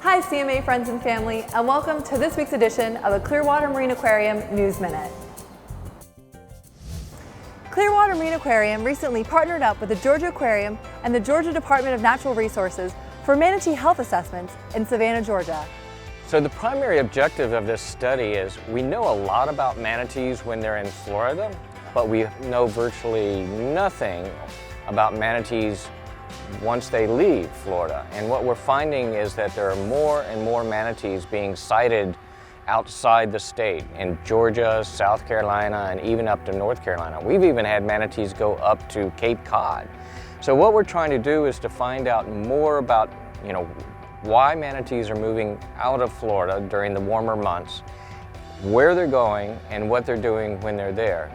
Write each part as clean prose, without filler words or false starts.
Hi CMA friends and family, and welcome to this week's edition of the Clearwater Marine Aquarium News Minute. Clearwater Marine Aquarium recently partnered up with the Georgia Aquarium and the Georgia Department of Natural Resources for manatee health assessments in Savannah, Georgia. So the primary objective of this study is we know a lot about manatees when they're in Florida, but we know virtually nothing about manatees once they leave Florida. And what we're finding is that there are more and more manatees being sighted outside the state in Georgia, South Carolina, and even up to North Carolina. We've even had manatees go up to Cape Cod. So what we're trying to do is to find out more about, why manatees are moving out of Florida during the warmer months, where they're going, and what they're doing when they're there.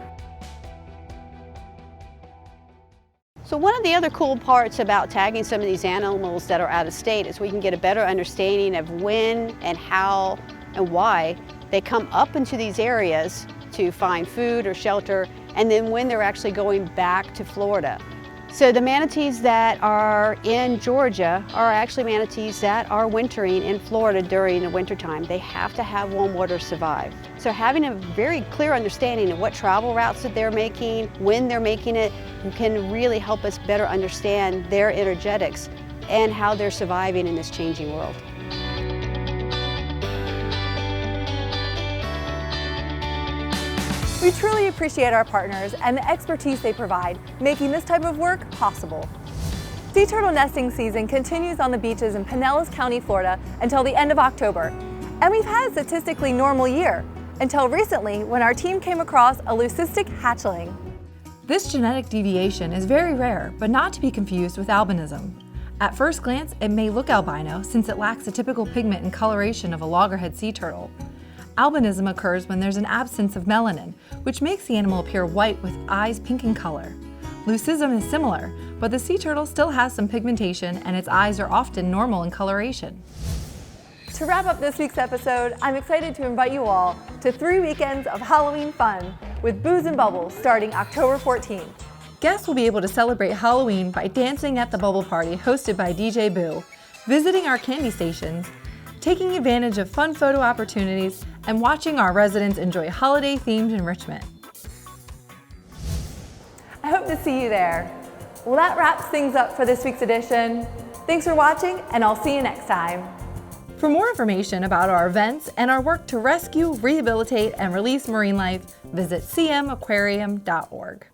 So one of the other cool parts about tagging some of these animals that are out of state is we can get a better understanding of when and how and why they come up into these areas to find food or shelter, and then when they're actually going back to Florida. So the manatees that are in Georgia are actually manatees that are wintering in Florida during the wintertime. They have to have warm water to survive. So having a very clear understanding of what travel routes that they're making, when they're making it, can really help us better understand their energetics and how they're surviving in this changing world. We truly appreciate our partners and the expertise they provide, making this type of work possible. Sea turtle nesting season continues on the beaches in Pinellas County, Florida until the end of October. And we've had a statistically normal year, until recently when our team came across a leucistic hatchling. This genetic deviation is very rare, but not to be confused with albinism. At first glance, it may look albino since it lacks the typical pigment and coloration of a loggerhead sea turtle. Albinism occurs when there's an absence of melanin, which makes the animal appear white with eyes pink in color. Leucism is similar, but the sea turtle still has some pigmentation and its eyes are often normal in coloration. To wrap up this week's episode, I'm excited to invite you all to 3 weekends of Halloween fun with Booze and Bubbles starting October 14th. Guests will be able to celebrate Halloween by dancing at the Bubble Party hosted by DJ Boo, visiting our candy stations, taking advantage of fun photo opportunities, and watching our residents enjoy holiday-themed enrichment. I hope to see you there. Well, that wraps things up for this week's edition. Thanks for watching, and I'll see you next time. For more information about our events and our work to rescue, rehabilitate, and release marine life, visit cmaquarium.org.